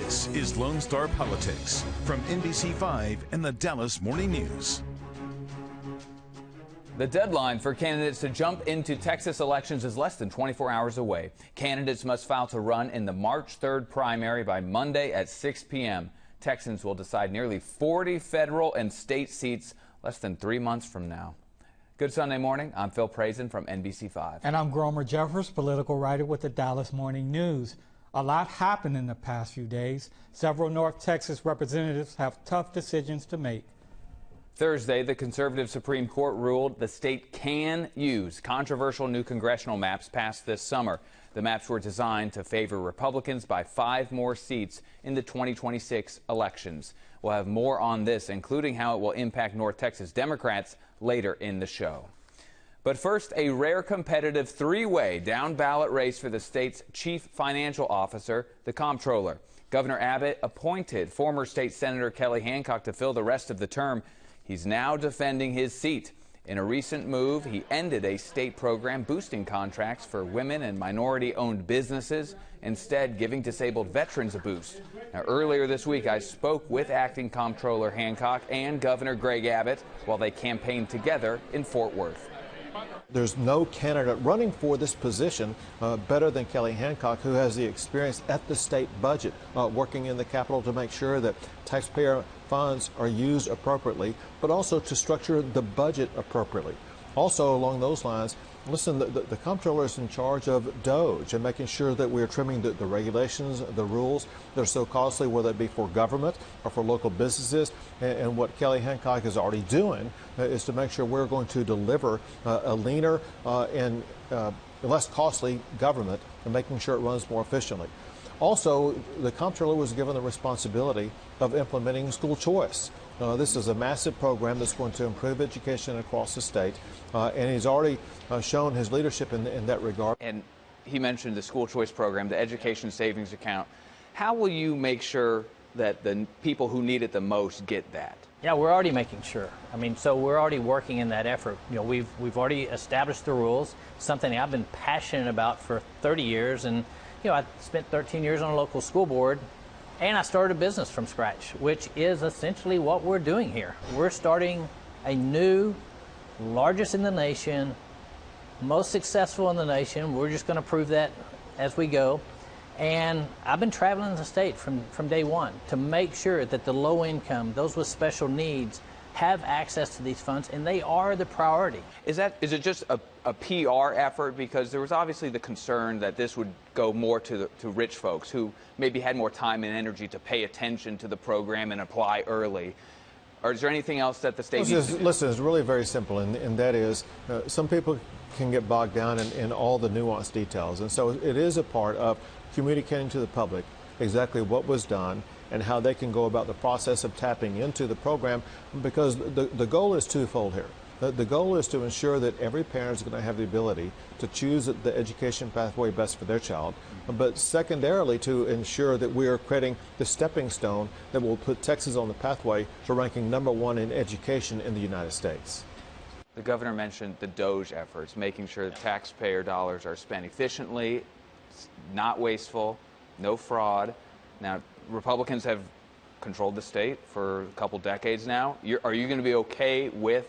This is Lone Star Politics from NBC5 and the Dallas Morning News. The deadline for candidates to jump into Texas elections is less than 24 hours away. Candidates must file to run in the March 3rd primary by Monday at 6 p.m. Texans will decide nearly 40 federal and state seats less than 3 months from now. Good Sunday morning. I'm Phil Prazen from NBC5. And I'm Gromer Jeffers, political writer with the Dallas Morning News. A lot happened in the past few days. Several North Texas representatives have tough decisions to make. Thursday, the conservative Supreme Court ruled the state can use controversial new congressional maps passed this summer. The maps were designed to favor Republicans by 5 more seats in the 2026 elections. We'll have more on this, including how it will impact North Texas Democrats, later in the show. But first, a rare competitive 3-way down-ballot race for the state's chief financial officer, the Comptroller. Governor Abbott appointed former state Senator Kelly Hancock to fill the rest of the term. He's now defending his seat. In a recent move, he ended a state program boosting contracts for women and minority-owned businesses, instead giving disabled veterans a boost. Now, earlier this week, I spoke with acting Comptroller Hancock and Governor Greg Abbott while they campaigned together in Fort Worth. There's no candidate running for this position better than Kelly Hancock, who has the experience at the state budget, working in the Capitol to make sure that taxpayer funds are used appropriately, but also to structure the budget appropriately. Also, along those lines, listen, the Comptroller is in charge of DOGE and making sure that we're trimming the regulations, the rules that are so costly, whether it be for government or for local businesses. And what Kelly Hancock is already doing is to make sure we're going to deliver a leaner and less costly government and making sure it runs more efficiently. Also, the Comptroller was given the responsibility of implementing school choice. This is a massive program that's going to improve education across the state, and he's already shown his leadership in that regard. And he mentioned the school choice program, the education savings account. How will you make sure that the people who need it the most get that? Yeah, we're already making sure. I mean, so we're already working in that effort. You know, we've already established the rules, something I've been passionate about for 30 years. And, you know, I spent 13 years on a local school board, and I started a business from scratch, which is essentially what we're doing here. We're starting a new, largest in the nation, most successful in the nation. We're just going to prove that as we go. And I've been traveling the state from day one to make sure that the low income, those with special needs, have access to these funds, and they are the priority. Is it just a PR effort? Because there was obviously the concern that this would go more to rich folks who maybe had more time and energy to pay attention to the program and apply early. Or is there anything else that the state needs to do? Listen, it's really very simple, and that is some people can get bogged down in all the nuanced details. And so it is a part of communicating to the public exactly what was done and how they can go about the process of tapping into the program, because the goal is twofold here. The goal is to ensure that every parent is going to have the ability to choose the education pathway best for their child, but secondarily to ensure that we are creating the stepping stone that will put Texas on the pathway to ranking #1 in education in the United States. The governor mentioned the DOGE efforts, making sure that taxpayer dollars are spent efficiently, not wasteful, no fraud. Now, Republicans have controlled the state for a couple decades now. Are you going to be okay with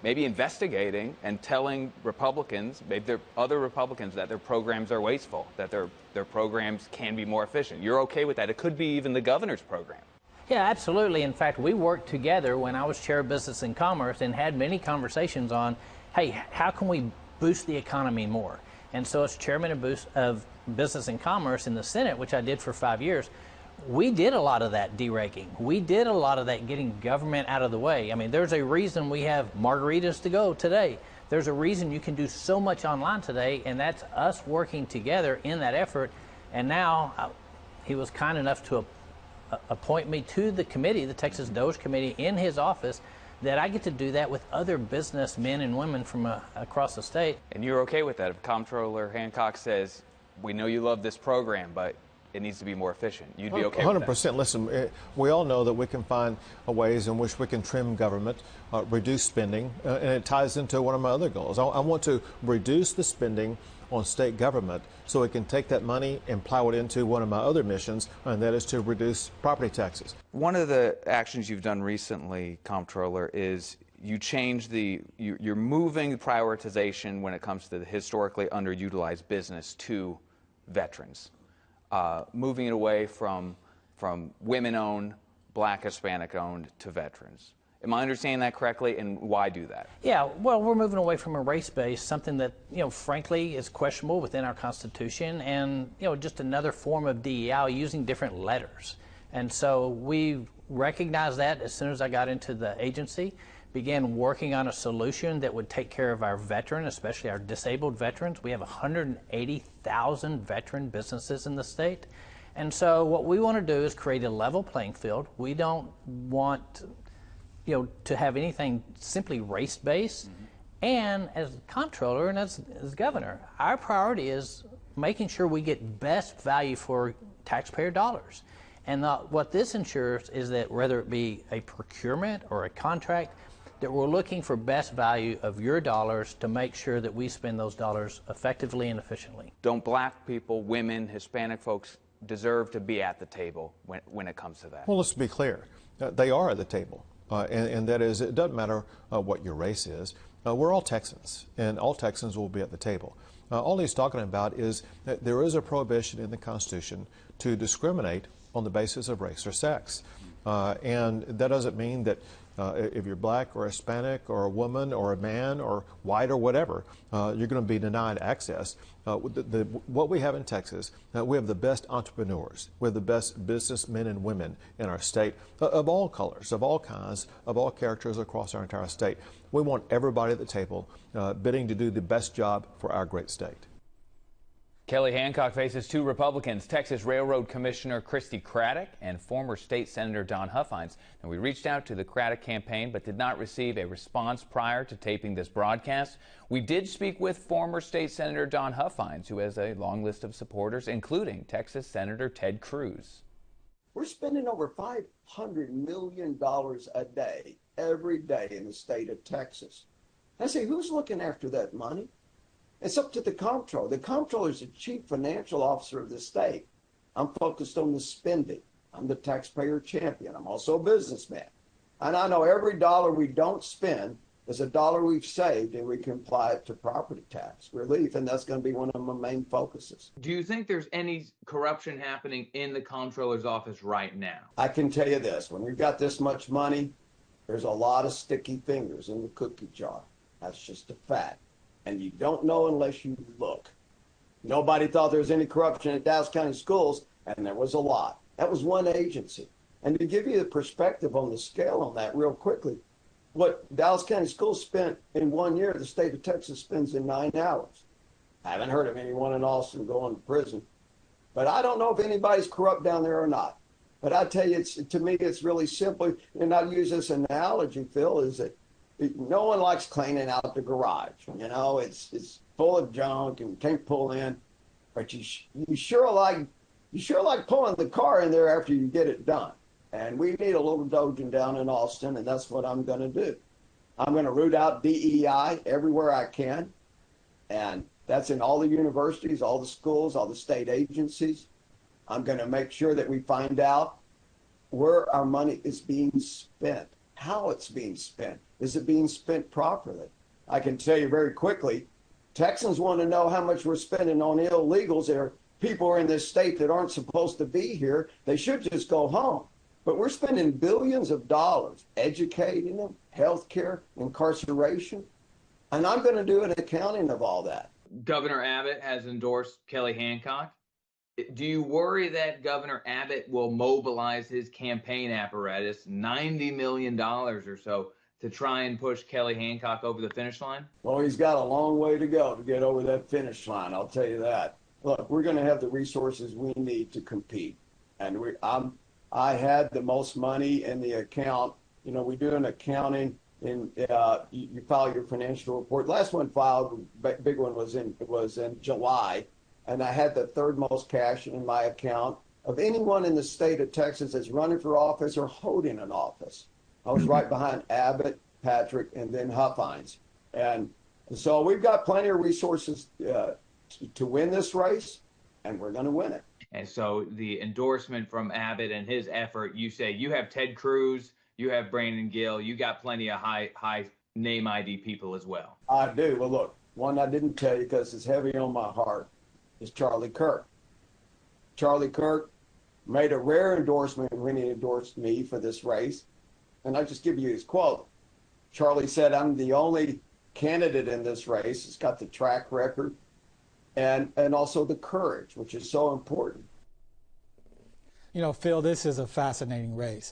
maybe investigating and telling Republicans, maybe there are other Republicans, that their programs are wasteful, that their programs can be more efficient? You're okay with that? It could be even the governor's program. Yeah, absolutely. In fact, we worked together when I was chair of Business and Commerce and had many conversations on, hey, how can we boost the economy more? And so as chairman of Business and Commerce in the Senate, which I did for 5 years, we did a lot of that deregulating. We did a lot of that getting government out of the way. I mean, there's a reason we have margaritas to go today. There's a reason you can do so much online today, and that's us working together in that effort. And now he was kind enough to appoint me to the committee, the Texas DOGE committee, in his office, that I get to do that with other businessmen and women from across the state. And you're okay with that? If Comptroller Hancock says, we know you love this program, but it needs to be more efficient, you'd be okay 100%. With that? 100%. Listen, we all know that we can find ways in which we can trim government, reduce spending, and it ties into one of my other goals. I want to reduce the spending on state government so we can take that money and plow it into one of my other missions, and that is to reduce property taxes. One of the actions you've done recently, Comptroller, is you're moving prioritization when it comes to the historically underutilized business to veterans, moving it away from women-owned, Black, Hispanic-owned to veterans. Am I understanding that correctly, and why do that? Yeah, well, we're moving away from a race-based, something that, frankly is questionable within our Constitution, and, just another form of DEI using different letters. And so we recognized that as soon as I got into the agency, began working on a solution that would take care of our veterans, especially our disabled veterans. We have 180,000 veteran businesses in the state. And so what we want to do is create a level playing field. We don't want to have anything simply race-based. Mm-hmm. And as comptroller and as governor, our priority is making sure we get best value for taxpayer dollars. And what this ensures is that whether it be a procurement or a contract, that we're looking for best value of your dollars to make sure that we spend those dollars effectively and efficiently. Don't Black people, women, Hispanic folks deserve to be at the table when it comes to that? Well, let's be clear. They are at the table. And that is, it doesn't matter what your race is. We're all Texans, and all Texans will be at the table. All he's talking about is that there is a prohibition in the Constitution to discriminate on the basis of race or sex. And that doesn't mean that if you're Black or Hispanic or a woman or a man or white or whatever, you're going to be denied access. What we have in Texas, we have the best entrepreneurs. We have the best businessmen and women in our state of all colors, of all kinds, of all characters across our entire state. We want everybody at the table bidding to do the best job for our great state. Kelly Hancock faces two Republicans, Texas Railroad Commissioner Christy Craddock and former State Senator Don Huffines. And we reached out to the Craddock campaign but did not receive a response prior to taping this broadcast. We did speak with former State Senator Don Huffines, who has a long list of supporters, including Texas Senator Ted Cruz. We're spending over $500 million a day, every day in the state of Texas. I say, who's looking after that money? It's up to the comptroller. The comptroller is the chief financial officer of the state. I'm focused on the spending. I'm the taxpayer champion. I'm also a businessman. And I know every dollar we don't spend is a dollar we've saved, and we can apply it to property tax relief, and that's going to be one of my main focuses. Do you think there's any corruption happening in the comptroller's office right now? I can tell you this. When we've got this much money, there's a lot of sticky fingers in the cookie jar. That's just a fact. And you don't know unless you look. Nobody thought there was any corruption at Dallas County Schools, and there was a lot. That was one agency. And to give you the perspective on the scale on that real quickly, what Dallas County Schools spent in 1 year, the state of Texas spends in 9 hours. I haven't heard of anyone in Austin going to prison. But I don't know if anybody's corrupt down there or not. But I tell you, to me, it's really simple. And I use this analogy, Phil, is that no one likes cleaning out the garage. It's full of junk and can't pull in. But you sure like pulling the car in there after you get it done. And we need a little dojo down in Austin, and that's what I'm going to do. I'm going to root out DEI everywhere I can, and that's in all the universities, all the schools, all the state agencies. I'm going to make sure that we find out where our money is being spent, how it's being spent. Is it being spent properly? I can tell you very quickly, Texans want to know how much we're spending on illegals. There are people in this state that aren't supposed to be here. They should just go home. But we're spending billions of dollars educating them, health care, incarceration. And I'm going to do an accounting of all that. Governor Abbott has endorsed Kelly Hancock. Do you worry that Governor Abbott will mobilize his campaign apparatus, $90 million or so, to try and push Kelly Hancock over the finish line? Well, he's got a long way to go to get over that finish line, I'll tell you that. Look, we're going to have the resources we need to compete. And I had the most money in the account. We do an accounting, and you file your financial report. Last one filed, big one was in July, and I had the third most cash in my account of anyone in the state of Texas that's running for office or holding an office. I was right behind Abbott, Patrick, and then Huffines. And so we've got plenty of resources to win this race, and we're going to win it. And so the endorsement from Abbott and his effort, you say you have Ted Cruz, you have Brandon Gill, you got plenty of high name ID people as well. I do. Well, look, one I didn't tell you because it's heavy on my heart is Charlie Kirk. Charlie Kirk made a rare endorsement when he endorsed me for this race. And I'll just give you his quote. Charlie said, I'm the only candidate in this race that's got the track record and also the courage, which is so important. You know, Phil, this is a fascinating race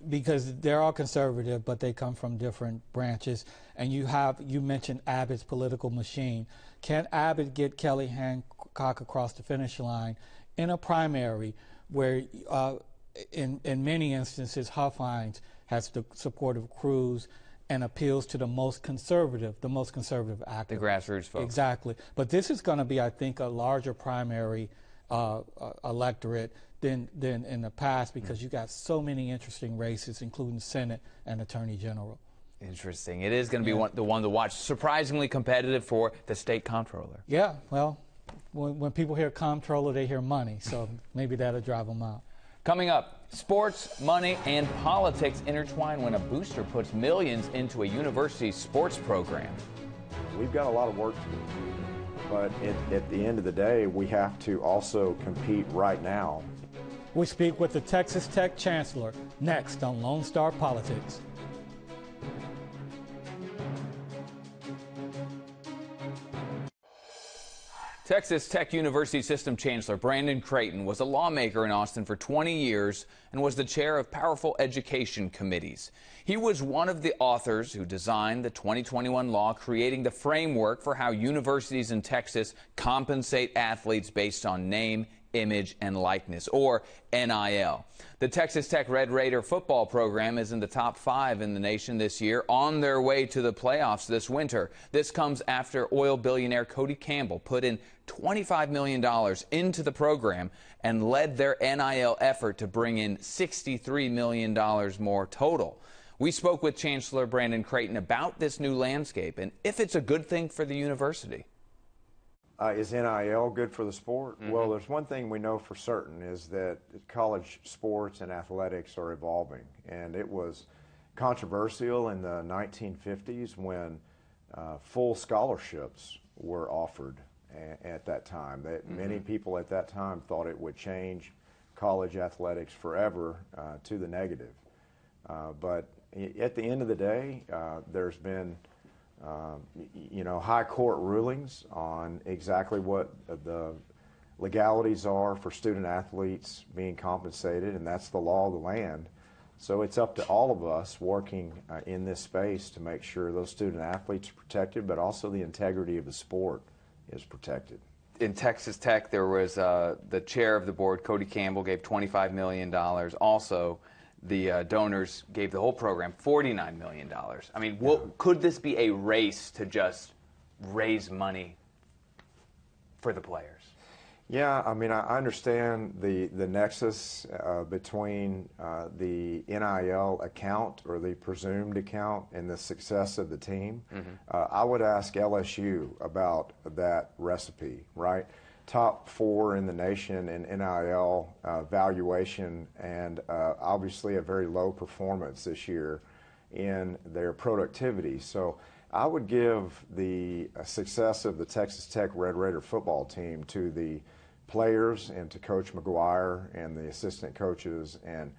because they're all conservative, but they come from different branches. And you mentioned Abbott's political machine. Can Abbott get Kelly Hancock across the finish line in a primary where in many instances Huff Hines has the support of Cruz and appeals to the most conservative actor. The grassroots folks. Exactly. But this is going to be, I think, a larger primary electorate than in the past because you got so many interesting races, including Senate and Attorney General. Interesting. It is going to be the one to watch. Surprisingly competitive for the state comptroller. Yeah, well, when people hear comptroller, they hear money, so maybe that'll drive them out. Coming up, sports, money, and politics intertwine when a booster puts millions into a university's sports program. We've got a lot of work to do, but at the end of the day, we have to also compete right now. We speak with the Texas Tech Chancellor next on Lone Star Politics. Texas Tech University System Chancellor Brandon Creighton was a lawmaker in Austin for 20 years and was the chair of powerful education committees. He was one of the authors who designed the 2021 law creating the framework for how universities in Texas compensate athletes based on name, image, and likeness, or NIL. The Texas Tech Red Raider football program is in the top 5 in the nation this year, on their way to the playoffs this winter. This comes after oil billionaire Cody Campbell put in $25 million into the program and led their NIL effort to bring in $63 million more total. We spoke with Chancellor Brandon Creighton about this new landscape and if it's a good thing for the university. Is NIL good for the sport? Mm-hmm. Well, there's one thing we know for certain is that college sports and athletics are evolving. And it was controversial in the 1950s when full scholarships were offered at that time. Many people at that time thought it would change college athletics forever to the negative. But at the end of the day, there's been high court rulings on exactly what the legalities are for student athletes being compensated, and that's the law of the land. So it's up to all of us working in this space to make sure those student athletes are protected, but also the integrity of the sport is protected. In Texas Tech, there was the chair of the board, Cody Campbell, gave $25 million. Also, the donors gave the whole program $49 million. I mean, could this be a race to just raise money for the players? Yeah, I mean, I understand the nexus between the NIL account or the presumed account and the success of the team. Mm-hmm. I would ask LSU about that recipe, right? Top 4 in the nation in NIL valuation, and obviously a very low performance this year in their productivity. So I would give the success of the Texas Tech Red Raider football team to the players and to Coach McGuire and the assistant coaches. And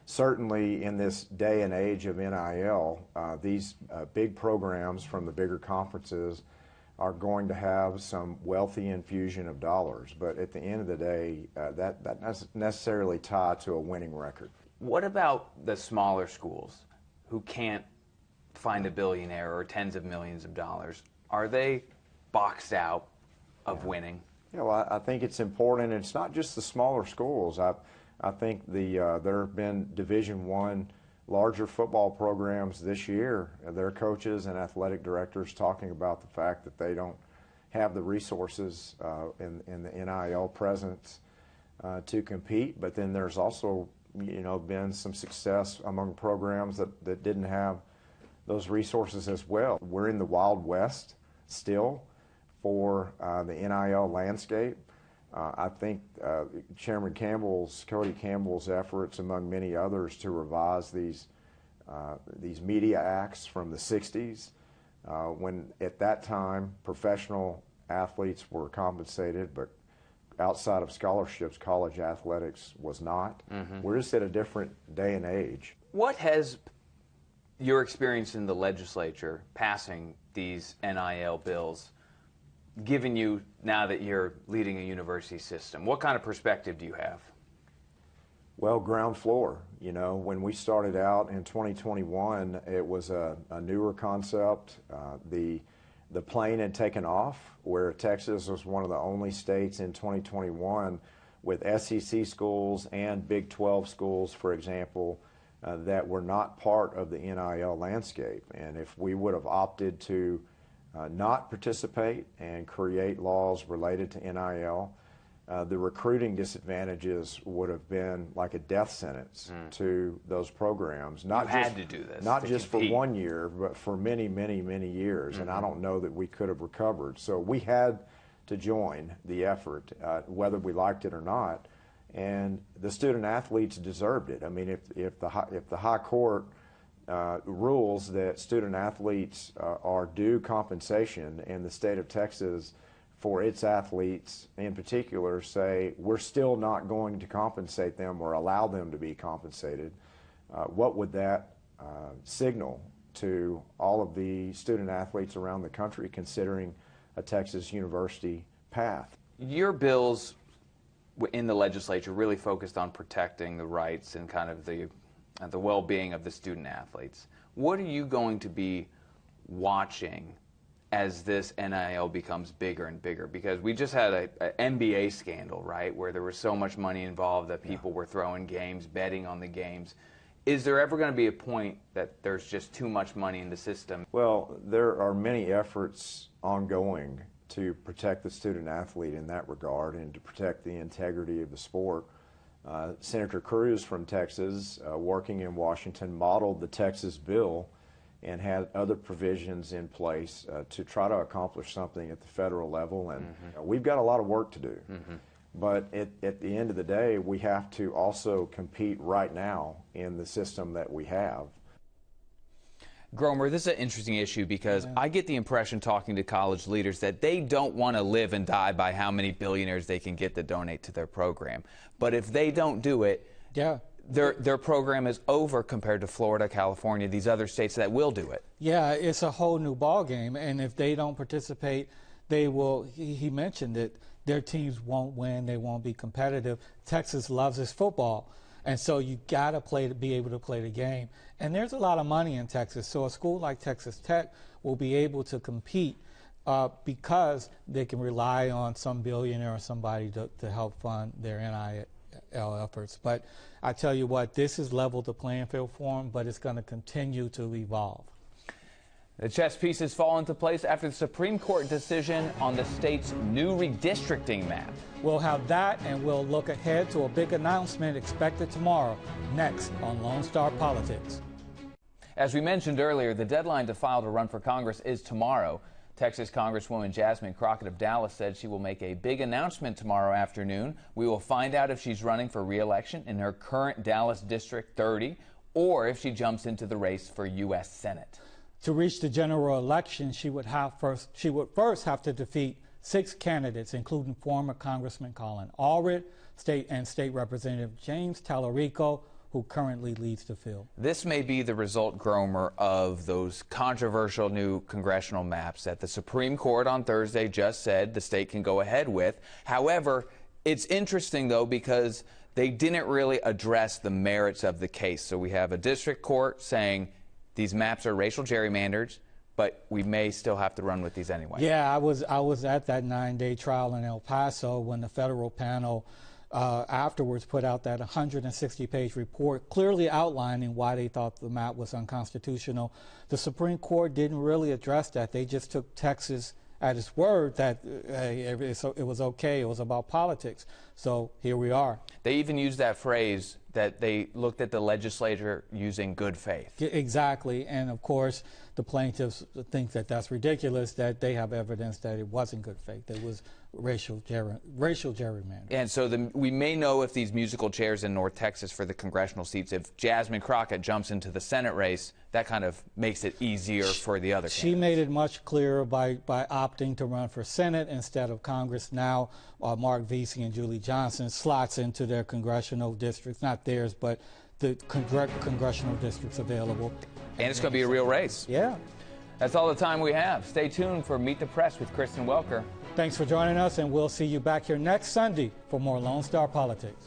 certainly in this day and age of NIL, these big programs from the bigger conferences are going to have some wealthy infusion of dollars. But at the end of the day, that doesn't necessarily tie to a winning record. What about the smaller schools who can't find a billionaire or tens of millions of dollars? Are they boxed out of winning? Yeah, well, I think it's important. It's not just the smaller schools. I think there have been Division I larger football programs this year, their coaches and athletic directors talking about the fact that they don't have the resources in the NIL presence to compete. But then there's also, been some success among programs that didn't have those resources as well. We're in the Wild West still for for the NIL landscape. I think Chairman Cody Campbell's efforts, among many others, to revise these media acts from the 60s, when at that time professional athletes were compensated, but outside of scholarships, college athletics was not. We're just at a different day and age. What has your experience in the legislature passing these NIL bills given you now that you're leading a university system? What kind of perspective do you have? Well, ground floor. You know, when we started out in 2021, it was a newer concept. The plane had taken off, where Texas was one of the only states in 2021 with SEC schools and Big 12 schools, for example, that were not part of the NIL landscape. And if we would have opted to not participate and create laws related to NIL, the recruiting disadvantages would have been like a death sentence to those programs. Not just for 1 year, but for many, many, many years. And I don't know that we could have recovered. So we had to join the effort, whether we liked it or not. And the student athletes deserved it. I mean, if the high court rules that student athletes are due compensation, and the state of Texas, for its athletes in particular, say we're still not going to compensate them or allow them to be compensated, what would that signal to all of the student athletes around the country considering a Texas university path? Your bills in the legislature really focused on protecting the rights and kind of the well-being of the student athletes. What are you going to be watching as this NIL becomes bigger and bigger? Because we just had an NBA scandal, right, where there was so much money involved that people were throwing games, betting on the games. Is there ever going to be a point that there's just too much money in the system? Well, there are many efforts ongoing to protect the student athlete in that regard and to protect the integrity of the sport. Senator Cruz from Texas, working in Washington, modeled the Texas bill and had other provisions in place to try to accomplish something at the federal level. And we've got a lot of work to do. But at the end of the day, we have to also compete right now in the system that we have. Gromer, this is an interesting issue because I get the impression, talking to college leaders, that they don't want to live and die by how many billionaires they can get to donate to their program. But if they don't do it, their program is over compared to Florida, California, these other states that will do it. Yeah, it's a whole new ball game, and if they don't participate, they will. He mentioned that their teams won't win, they won't be competitive. Texas loves its football, and so you got to be able to play the game. And there's a lot of money in Texas, so a school like Texas Tech will be able to compete because they can rely on some billionaire or somebody to help fund their NIL efforts. But I tell you what, this has leveled the playing field for them, but it's going to continue to evolve. The chess pieces fall into place after the Supreme Court decision on the state's new redistricting map. We'll have that, and we'll look ahead to a big announcement expected tomorrow, next on Lone Star Politics. As we mentioned earlier, the deadline to file to run for Congress is tomorrow. Texas Congresswoman Jasmine Crockett of Dallas said she will make a big announcement tomorrow afternoon. We will find out if she's running for re-election in her current Dallas District 30 or if she jumps into the race for U.S. Senate. To reach the general election, she would first have to defeat 6 candidates, including former Congressman Colin Allred, State Representative James Tallarico, who currently leads the field. This may be the result, Gromer, of those controversial new congressional maps that the Supreme Court on Thursday just said the state can go ahead with. However, it's interesting, though, because they didn't really address the merits of the case. So we have a district court saying these maps are racial gerrymanders, but we may still have to run with these anyway. Yeah, I was at that 9-day trial in El Paso when the federal panel afterwards put out that 160-page report clearly outlining why they thought the map was unconstitutional. The Supreme Court didn't really address that. They just took Texas at its word that it was okay. It was about politics. So here we are. They even used that phrase, that they looked at the legislature using good faith. Exactly, and of course, the plaintiffs think that that's ridiculous, that they have evidence that it wasn't good faith, it was racial gerrymandering. And so we may know if these musical chairs in North Texas for the congressional seats, if Jasmine Crockett jumps into the Senate race, that kind of makes it easier for the other She candidates. made it much clearer by opting to run for Senate instead of Congress. Now, Mark Vesey and Julie Johnson slots into their congressional districts, not theirs, but the congressional districts available. And it's going to be a real race. Yeah. That's all the time we have. Stay tuned for Meet the Press with Kristen Welker. Thanks for joining us, and we'll see you back here next Sunday for more Lone Star Politics.